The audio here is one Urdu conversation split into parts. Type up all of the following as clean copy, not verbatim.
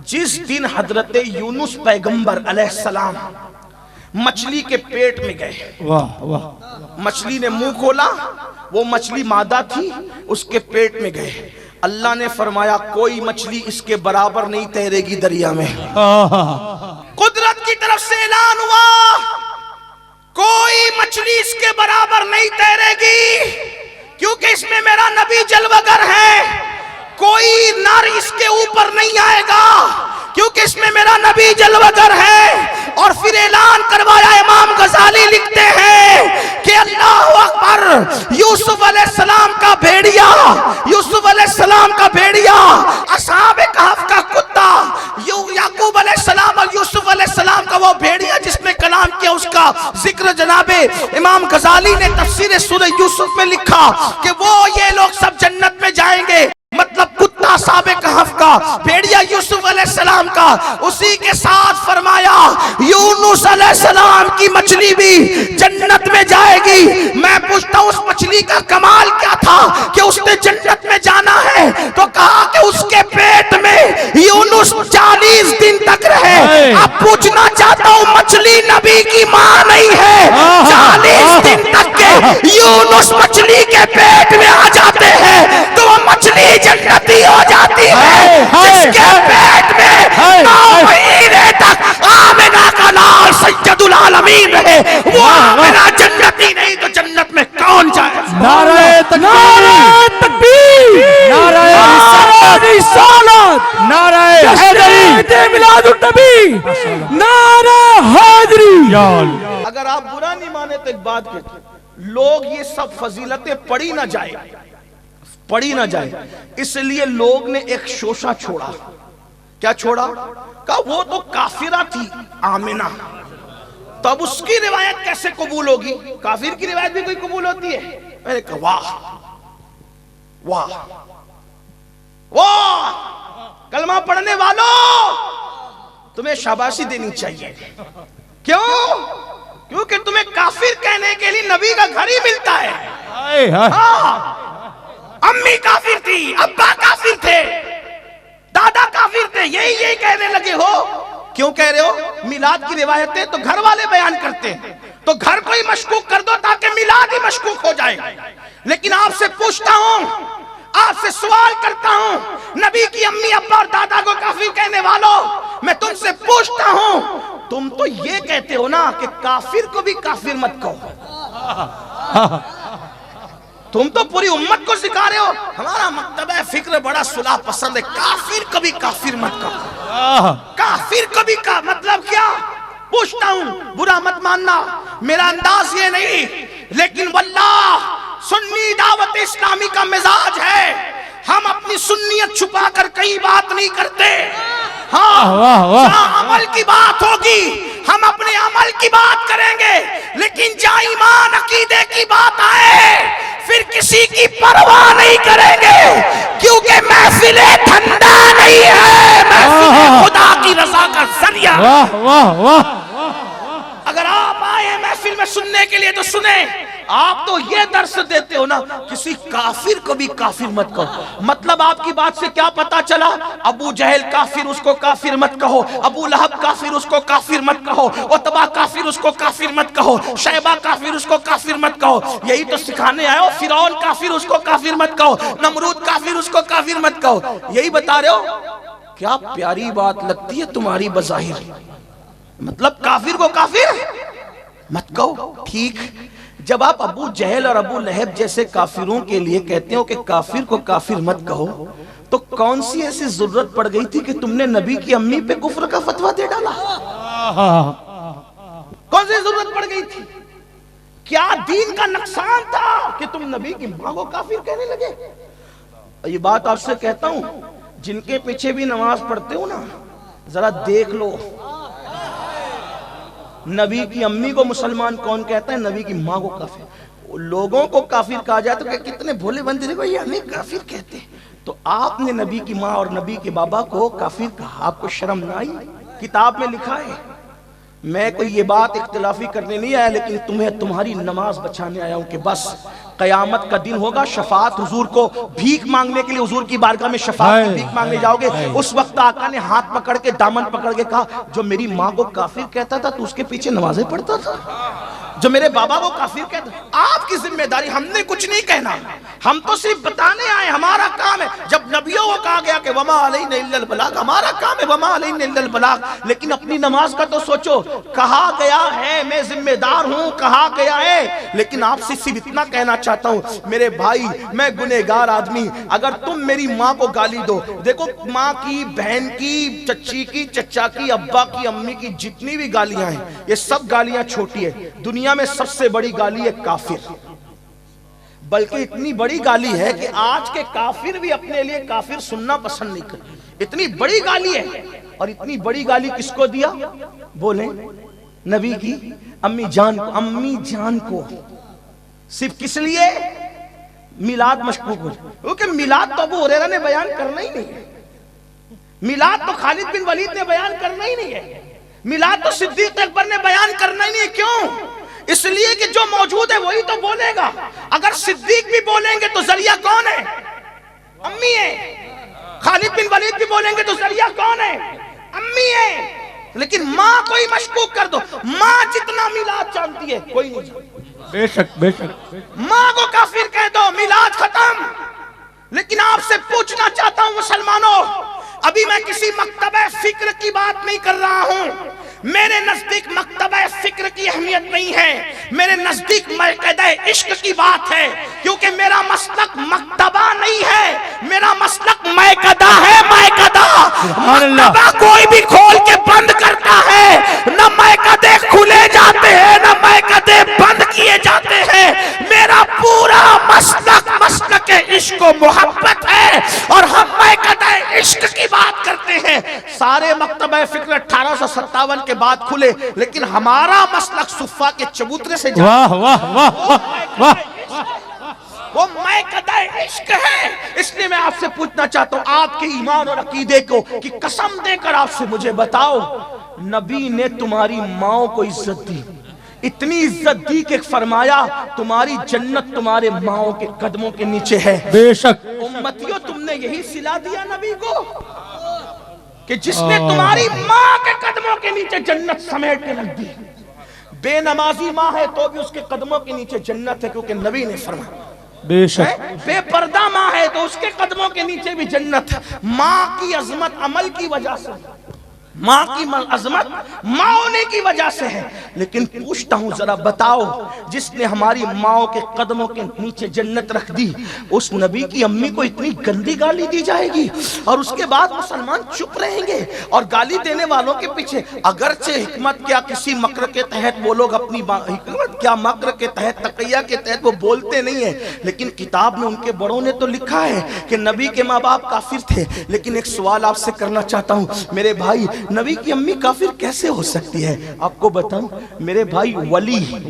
جس دن حضرت یونس پیغمبر علیہ السلام مچھلی کے پیٹ میں گئے، مچھلی نے منہ کھولا، وہ مچھلی مادہ تھی، اس کے پیٹ میں گئے، اللہ نے فرمایا کوئی مچھلی اس کے برابر نہیں تیرے گی دریا میں۔ قدرت کی طرف سے اعلان ہوا کوئی مچھلی اس کے برابر نہیں تیرے گی، کیونکہ اس میں میرا نبی جلوگر ہے۔ کوئی نر اس کے اوپر نہیں آئے گا، کیونکہ اس میں میرا نبی جلوگر ہے۔ اور پھر اعلان کروایا، امام غزالی لکھتے ہیں کہ اللہ اکبر، یوسف علیہ السلام کا بھیڑیا، یوسف علیہ السلام کا بھیڑیا، اصحاب کہف کا کتا، یعقوب علیہ السلام اور یوسف علیہ السلام کا وہ بھیڑیا جس نے کلام کیا، اس کا ذکر جناب امام غزالی نے تفسیر سورہ یوسف میں لکھا کہ وہ یہ لوگ سب جنت میں جائیں گے، مطلب کتا اصحاب کہف کا، بھیڑیا یوسف علیہ السلام کا۔ اسی کے ساتھ فرمایا یونس علیہ السلام کی مچھلی بھی جنت میں جائے گی۔ میں پوچھتا ہوں اس مچھلی کا کمال کیا تھا کہ اس نے جنت میں جانا ہے؟ تو کہا کہ اس کے پیٹ میں یونس 40 دن تک رہے۔ اب پوچھنا چاہتا ہوں مچھلی نبی کی ماں نہیں ہے، 40 دن تک کے یونس مچھلی کے پیٹ میں آ جاتے ہیں تو وہ مچھلی جنتی ہو جاتی ہے جس کے پیٹ میں 9 مہینے تک آمنہ کا لال سید العالمین رہے۔ وہ آمنہ جنتی نہیں تو جنت میں کون جائے؟ نعرہ تکبیر، نعرہ رسالت، نعرہ حیدری، میلاد النبی، نعرہ حیدری۔ اگر آپ برا نہیں مانے تو ایک بات کہتے ہیں، لوگ یہ سب فضیلتیں پڑھی نہ جائے، پڑھی نہ جائے، اس لیے لوگ نے ایک شوشہ چھوڑا۔ کیا چھوڑا؟ کہا وہ تو کافرہ تھی آمنہ، تب اس کی روایت کیسے قبول ہوگی؟ کافر کی روایت بھی کوئی قبول ہوتی ہے؟ میں نے کہا واہ واہ واہ، کلمہ پڑھنے والوں تمہیں شاباشی دینی چاہیے۔ کیوں؟ کیونکہ تمہیں کافر کہنے کے لیے نبی کا گھر ہی ملتا ہے۔ امی کافر تھی، ابا کافر تھے، دادا کافر تھے، یہی کہنے لگے ہو۔ کیوں کہہ رہے ہو؟ میلاد کی روایتیں تو گھر والے بیان کرتے ہیں، تو گھر کو ہی مشکوک کر دو تاکہ میلاد ہی مشکوک ہو جائے۔ لیکن آپ سے پوچھتا ہوں، آپ سے سوال کرتا ہوں، نبی کی امی ابا اور دادا کو کافر کہنے والوں، میں تم سے پوچھتا ہوں، تم تو یہ کہتے ہو نا کہ کافر کو بھی کافر مت کہو، تم تو پوری امت کو سکھا رہے ہو۔ ہمارا مکتبہ فکر بڑا صلح پسند ہے، کافر کبھی کافر مت کہو، کافر کبھی کا مطلب کیا؟ پوچھتا ہوں، برا مت ماننا، میرا انداز یہ نہیں، لیکن واللہ سنی دعوت اسلامی کا مزاج ہے، ہم اپنی سنیت چھپا کر کئی بات نہیں کرتے۔ ہاں، جہاں عمل کی بات ہوگی ہم اپنے عمل کی بات کریں گے، لیکن جہاں ایمان عقیدے کی بات آئے پھر کسی کی پرواہ نہیں کریں گے، کیونکہ محفل دھندا نہیں ہے، محفل خدا کی رضا کا ذریعہ۔ اگر آپ آئے محفل میں سننے کے لیے تو سنیں، آپ تو یہ درس دیتے ہو نا کسی کافر کو بھی کافر مت کہو۔ مطلب آپ کی بات سے کیا پتا چلا؟ ابو جہل کافر، اس کو کافر مت کہو، ابو لہب کافر، اس کو کافر مت کہو، عتبہ کافر، اس کو کافر مت کہو، شیبہ کافر، اس کو کافر مت کہو۔ یہی تو سکھانے آئے ہو، فرعون کافر، اس کو کافر مت کہو، نمرود کافر، اس کو کافر مت کہو، یہی بتا رہے ہو؟ کیا پیاری بات لگتی ہے تمہاری بظاہر، مطلب کافر کو کافر مت کہو۔ ٹھیک، جب آپ ابو جہل اور ابو لہب جیسے کافروں کے لیے کہتے ہو کہ کافر کو کافر مت کہو، تو کون سی ایسی ضرورت پڑ گئی تھی کہ تم نے نبی کی امی پہ کفر کا فتویٰ دے ڈالا؟ کون سی ضرورت پڑ گئی تھی؟ کیا دین کا نقصان تھا کہ تم نبی کی ماں کو کافر کہنے لگے؟ یہ بات آپ سے کہتا ہوں، جن کے پیچھے بھی نماز پڑھتے ہو نا، ذرا دیکھ لو نبی کی امی کو مسلمان کون کہتا ہے، نبی کی ماں کو کافر۔ لوگوں کو کافر کہا جائے تو کہ کتنے بھولے بندے دیکھو یہ ہمیں کافر کہتے ہیں، تو آپ نے نبی کی ماں اور نبی کے بابا کو کافر کہا، آپ کو شرم نہ آئی؟ کتاب میں لکھا ہے۔ میں کوئی یہ بات اختلافی کرنے نہیں آیا، لیکن تمہیں تمہاری نماز بچانے آیا ہوں کہ بس قیامت کا دن ہوگا، شفاعت حضور کو بھیک مانگنے کے لیے حضور کی بارگاہ میں شفاعت کی بھیک مانگنے جاؤ گے. اس وقت آقا نے ہاتھ پکڑ کے دامن پکڑ کے کہا جو میری ماں کو کافر کہتا تھا تو اس کے پیچھے نمازیں پڑھتا تھا، جو میرے بابا کو کافر کہتا. آپ کی ذمہ داری، ہم نے کچھ نہیں کہنا، ہم تو صرف بتانے آئے، ہمارا کام ہے. جب نبیوں کو کہا گیا کہ وما علینا الا البلاغ، ہمارا کام ہے وما علینا الا البلاغ. لیکن اپنی نماز کا تو سوچو. کہا گیا ہے میں ذمہ دار ہوں، کہا گیا ہے، لیکن آپ سے صرف اتنا کہنا چاہتا ہوں میرے بھائی، میں گنہگار آدمی. اگر تم میری ماں کو گالی دو، دیکھو ماں کی، بہن کی، چچی کی، چچا کی، ابا کی، امی کی جتنی بھی گالیاں ہیں یہ سب گالیاں چھوٹی ہے. دنیا میں سب سے بڑی گالی ہے کافر، بلکہ اتنی بڑی گالی ہے کہ آج کے کافر بھی اپنے لیے کافر سننا پسند نہیں کرتے. اتنی بڑی گالی ہے. اور اتنی بڑی گالی کس کو دیا؟ بولیں. نبی کی امی جان کو. امی جان کو صرف کس لیے؟ میلاد مشکوک ہو جائے. کیونکہ میلاد تو ابو ہریرہ نے بیان کرنا ہی نہیں ہے، میلاد تو خالد بن ولید نے بیان کرنا ہی نہیں ہے، میلاد تو صدیق اکبر نے بیان کرنا ہی نہیں ہے. کیوں؟ اس لیے کہ جو موجود ہے وہی تو بولے گا. اگر صدیق بھی بولیں گے تو ذریعہ کون ہے؟ امی ہے. خالد بن ولید بھی بولیں گے تو ذریعہ کون ہے؟ امی ہے. لیکن ماں کوئی مشکوک کر دو، ماں جتنا میلاد جانتی ہے کوئی نہیں جانتی. بے شک بے شک. ماں کو کافر کہہ دو، میلاد ختم. لیکن آپ سے پوچھنا چاہتا ہوں مسلمانوں، ابھی میں کسی مکتبہ فکر کی بات نہیں کر رہا ہوں. میرے نزدیک مکتبہ فکر کی اہمیت نہیں ہے، میرے نزدیک مائقدہ عشق کی بات ہے. کیونکہ میرا مسلک مکتبہ نہیں ہے، میرا مسلک مائقدہ ہے. مائقدہ مکتبہ کوئی بھی کھول کے بند کرتا ہے، نہ مائقدے کھلے جاتے ہیں نہ مائقدے بند کیے جاتے ہیں. میرا پورا مسلک مسلک عشق و محبت ہے، اور ہم مائقدہ عشق کی بات کرتے ہیں. سارے مکتبہ فکر 1857 کے بعد کھلے، لیکن ہمارا مسلک صفا کے چبوترے سے جاتا. واہ واہ واہ واہ. وہ مائقدہ عشق ہے. اس لیے میں آپ سے پوچھنا چاہتا ہوں، آپ کے ایمان اور عقیدے کو کی قسم دے کر آپ سے مجھے بتاؤ، نبی نے تمہاری ماں کو عزت دی، اتنی عزت دی کہ فرمایا تمہاری جنت تمہارے ماں کے قدموں کے نیچے ہے. بے شک. امتیوں تم نے یہی صلہ دیا نبی کو کہ جس نے تمہاری ماں کے قدموں کے نیچے جنت سمیٹ کے رکھ دی. بے نمازی ماں ہے تو بھی اس کے قدموں کے نیچے جنت ہے، کیونکہ نبی نے فرمایا. بے شک. بے پردہ ماں ہے تو اس کے قدموں کے نیچے بھی جنت ہے. ماں کی عظمت عمل کی وجہ سے، ماں کی عظمت ماں ہونے کی وجہ سے ہے. لیکن پوچھتا ہوں ذرا بتاؤ، جس نے ہماری ماں کے قدموں کے نیچے جنت رکھ دی، اس نبی کی امی کو اتنی گندی گالی دی جائے گی اور اس کے بعد مسلمان چپ رہیں گے؟ اور گالی دینے والوں کے پیچھے اگرچہ حکمت کیا کسی مکر کے تحت وہ لوگ اپنی حکمت کیا مکر کے تحت تقیہ کے تحت وہ بولتے نہیں ہیں، لیکن کتاب میں ان کے بڑوں نے تو لکھا ہے کہ نبی کے ماں باپ کافر تھے. لیکن ایک سوال آپ سے کرنا چاہتا ہوں میرے بھائی، نبی کی امی کافر کیسے ہو سکتی ہے؟ آپ کو بتاؤں میرے بھائی،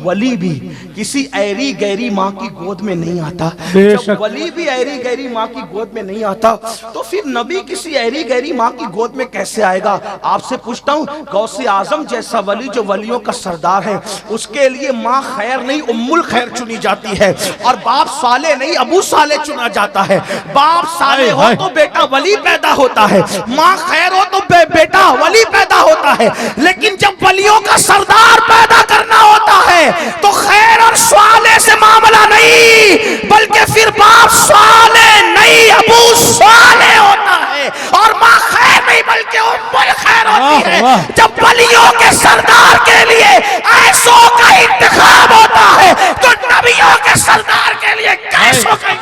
ولی بھی کسی ایری گیری ماں کی گود میں نہیں آتا. جب ولی بھی ایری گیری ماں کی گود میں نہیں آتا تو پھر نبی کسی ایری گیری ماں کی گود میں کیسے آئے گا؟ آپ سے پوچھتا ہوں، غوث اعظم جیسا ولی جو ولیوں کا سردار ہے، اس کے لیے ماں خیر نہیں ام الخیر چنی جاتی ہے، اور باپ صالح نہیں ابو صالح چنا جاتا ہے. باپ صالح ہو تو بیٹا ولی پیدا ہوتا ہے، ماں خیر ہو تو بیٹا ولی پیدا ہوتا ہے. لیکن جب ولیوں کا سردار پیدا کرنا ہوتا ہے تو خیر اور صالح سے معاملہ نہیں، بلکہ پھر باپ صالح نہیں ابو صالح ہوتا ہے، اور ماں خیر نہیں بلکہ ام الخیر ہوتی ہے. جب ولیوں کے سردار کے لیے ایسوں کا انتخاب ہوتا ہے تو نبیوں کے سردار کے لیے کیسوں کا؟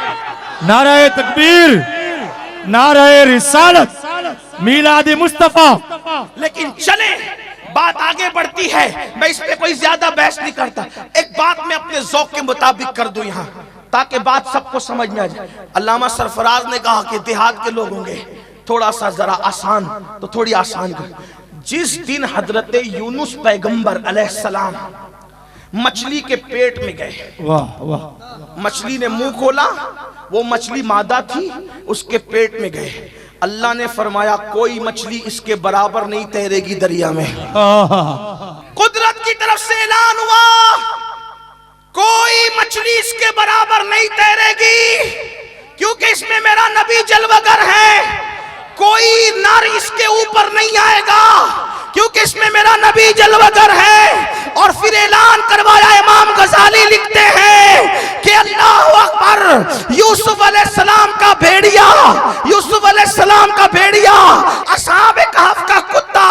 نعرہ تکبیر، نعرہ رسالت، میلاد مصطفیٰ. لیکن چلیں بات آگے بڑھتی ہے، میں اس پہ کوئی زیادہ بحث نہیں کرتا. ایک بات میں اپنے ذوق کے مطابق کر دوں یہاں تاکہ بات سب کو سمجھ میں آ جائے. علامہ سرفراز نے کہا کہ دیہات کے لوگ ہوں گے تھوڑا سا ذرا آسان، تو تھوڑی آسان کر. جس دن حضرت یونس پیغمبر علیہ السلام مچھلی کے پیٹ میں گئے، واہ واہ. مچھلی نے منہ کھولا، وہ مچھلی مادہ تھی، اس کے پیٹ میں گئے. اللہ نے فرمایا کوئی مچھلی اس کے برابر نہیں تیرے گی دریا میں. قدرت کی طرف سے اعلان ہوا کوئی مچھلی اس کے برابر نہیں تیرے گی کیونکہ اس میں میرا نبی جلوگر ہے. کوئی نر اس کے اوپر نہیں آئے گا کیونکہ اس میں میرا نبی جلوگر ہے. اور پھر اعلان کروایا. امام غزالی لکھتے ہیں کہ اللہ اکبر، یوسف علیہ السلام کا بھیڑیا، یوسف علیہ السلام کا بھیڑیا، اصحاب کہف کا کتا،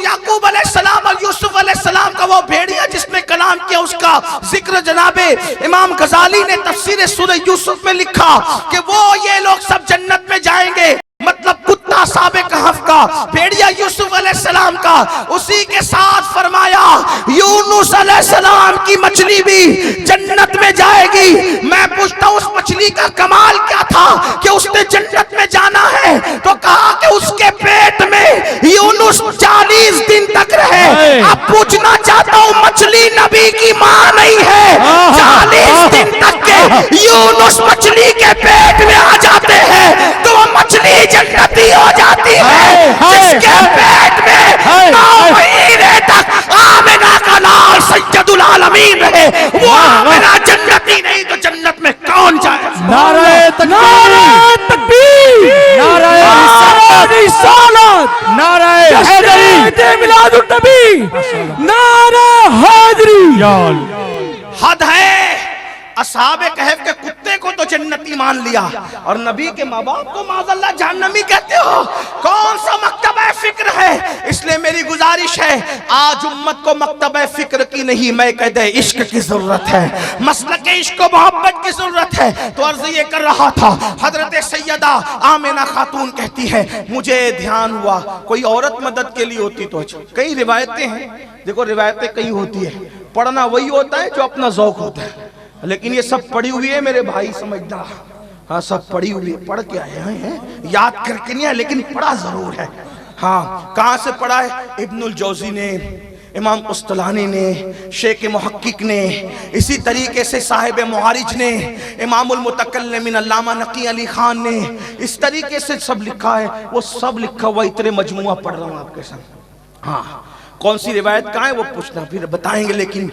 یعقوب علیہ السلام اور یوسف علیہ السلام کا وہ بھیڑیا جس نے کلام کیا، اس کا ذکر جناب امام غزالی نے تفسیر سورہ یوسف میں لکھا کہ وہ یہ لوگ سب جنت میں جائیں گے. مطلب کتا اصحاب کہف کا، بھیڑیا یوسف علیہ السلام کا. اسی کے ساتھ فرمایا یونس علیہ السلام کی مچھلی بھی جنت میں جائے گی. میں پوچھتا ہوں اس مچھلی کا کمال کیا تھا کہ اس نے جنت میں جانا ہے؟ تو کہا کہ اس کے پیٹ میں یونس 40 دن تک رہے. اب پوچھنا چاہتا ہوں مچھلی نبی کی ماں نہیں ہے؟ 40 دن تک کے یونس مچھلی کے پیٹ میں آ جاتے ہیں تو وہ مچھلی جنتی ہو جاتی ہے جس کے پیٹ میں 9 مہینے تک آمنہ کا لال سید العالمین رہے. وہ آمنہ جنتی نہیں تو جنت میں کون جائے؟ نعرہ تکبیر، نعرہ رسالت، نعرہ حیدری، میلاد النبی، نعرہ حیدری. حد ہے. اصحاب کہف کے کتے کو تو جنتی مان لیا اور نبی کے ماں باپ کو معاذ اللہ جہنمی کہتے ہو. کون سا مکتبہ فکر ہے؟ اس لیے میری گزارش ہے آج امت کو مکتبہ فکر کی نہیں میں قید عشق کی ضرورت ہے، مسلک عشق و محبت کی ضرورت ہے. تو عرض یہ کر رہا تھا حضرت سیدہ آمنہ خاتون کہتی ہے مجھے دھیان ہوا کوئی عورت مدد کے لیے ہوتی تو اچھا. کئی روایتیں ہیں، دیکھو روایتیں کئی ہوتی ہیں، پڑھنا وہی ہوتا ہے جو اپنا ذوق ہوتا ہے، لیکن یہ سب پڑھی ہوئی ہے میرے بھائی سمجھدار. ہاں سب پڑھی ہوئی ہے، پڑھ کے آئے ہیں، یاد کر کے نہیں ہے لیکن پڑھا ضرور ہے. ہاں کہاں سے پڑھا ہے؟ ابن الجوزی نے، امام قسطلانی نے، شیخ محقق نے، اسی طریقے سے صاحب معارج نے، امام المتکلمین علامہ نقی علی خان نے، اس طریقے سے سب لکھا ہے. وہ سب لکھا ہوا اتنے مجموعہ پڑھ رہا ہوں آپ کے ساتھ. ہاں کون سی روایت کہاں ہے وہ پوچھنا پھر بتائیں گے. لیکن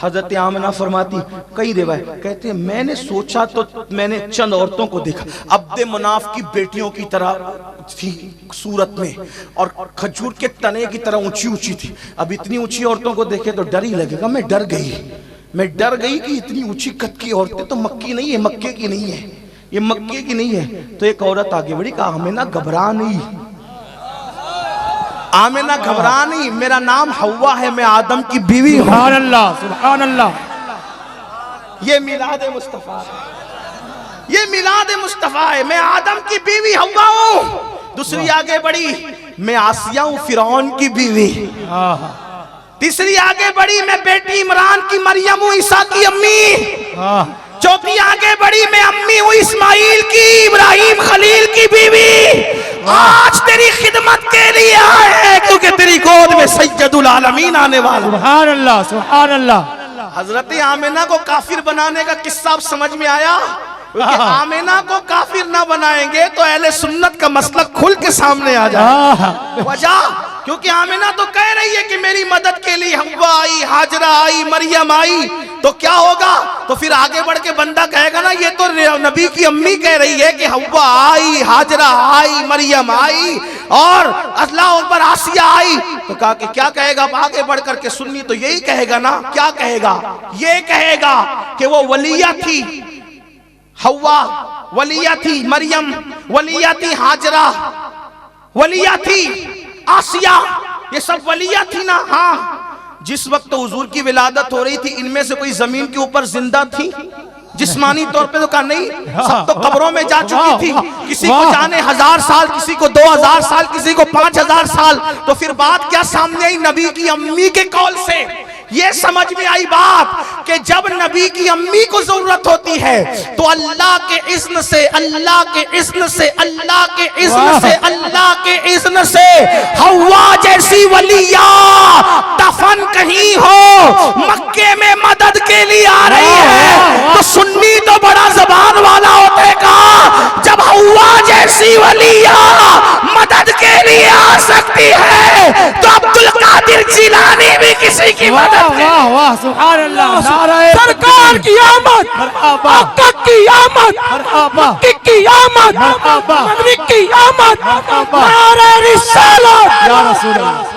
حضرت آمنہ فرماتی کئی روایت کہتے ہیں میں نے سوچا تو میں نے چند عورتوں کو دیکھا عبد مناف کی بیٹیوں کی طرح تھی صورت میں اور کھجور کے تنے کی طرح اونچی اونچی تھی. اب اتنی اونچی عورتوں کو دیکھے تو ڈر ہی لگے گا. میں ڈر گئی کہ اتنی اونچی قد کی عورتیں تو مکی نہیں ہے، مکے کی نہیں ہے، یہ مکے کی نہیں ہے. تو ایک عورت آگے بڑھی کہا آمنہ گھبرا نہیں، آمنہ گھبرا نہیں، میرا نام حوا ہے، میں آدم کی بیوی ہوں. سبحان اللہ، سبحان اللہ. یہ میلاد مصطفیٰ ہے، یہ میلاد مصطفیٰ ہے. میں آدم کی بیوی حوا ہوں. دوسری آگے بڑھی میں آسیہ ہوں فرعون کی بیوی. تیسری آگے بڑھی میں بیٹی عمران کی مریم ہوں عیسیٰ کی امی. چوتھی آگے بڑھی میں امی ہوں اسماعیل کی ابراہیم خلیل کی بیوی. آج تیری خدمت کے لیے آئے ہیں کیونکہ تیری گود میں سید العالمین آنے والا. سبحان اللہ، سبحان اللہ. حضرت آمنہ کو کافر بنانے کا قصہ اب سمجھ میں آیا؟ کیونکہ آمنہ کو کافر نہ بنائیں گے تو اہل سنت کا مسلک کھل کے سامنے آ جائے. وجہ کیونکہ آمنہ تو کہہ رہی ہے کہ میری مدد کے لیے حوا آئی، ہاجرہ آئی، مریم آئی، تو کیا ہوگا؟ تو پھر آگے بڑھ کے بندہ کہے گا نا یہ تو نبی کی امی کہہ رہی ہے کہ حوا آئی، ہاجرہ آئی، مریم آئی اور اللہ اکبر آسیہ آئی. تو کہا کہ کیا کہے گا؟ آگے بڑھ کر کے سنی تو یہی کہے گا نا. کیا کہے گا؟ یہ کہے گا کہ وہ ولیہ تھی، حوا ولیہ تھی، مریم ولیہ تھی، ہاجرہ ولیہ تھی، آسیہ یہ سب ولیہ تھی نا. ہاں جس وقت حضور کی ولادت ہو رہی تھی ان میں سے کوئی زمین کے اوپر زندہ تھی جسمانی طور پہ؟ تو کہا نہیں، سب تو قبروں میں جا چکی تھی. کسی کو جانے 1000 سال، کسی کو 2000 سال، کسی کو 5000 سال. تو پھر بات کیا سامنے آئی؟ نبی کی امی کے قول سے یہ سمجھ میں آئی بات کہ جب نبی کی امی کو ضرورت ہوتی ہے تو اللہ کے اذن سے، اللہ کے اذن سے، اللہ کے اذن سے، اللہ کے اذن سے حوا جیسی ولیہ دفن کہیں ہو مکے میں مدد کے لیے آ رہی ہے تو سنی تو بڑا زبان والا ہوتے گا. جب حوا جیسی ولیہ مدد کے لیے آ سکتی ہے تو عبدالقادر قادر جیلانی بھی کسی کی واہ مدد ہے۔ واہ واہ سبحان اللہ نعرہ سرکار کی آمد، مرحبا آقا کی آمد، مرحبا مکی کی آمد، مرحبا مغرب کی آمد، مرحبا نعرہ رسالت یا رسول اللہ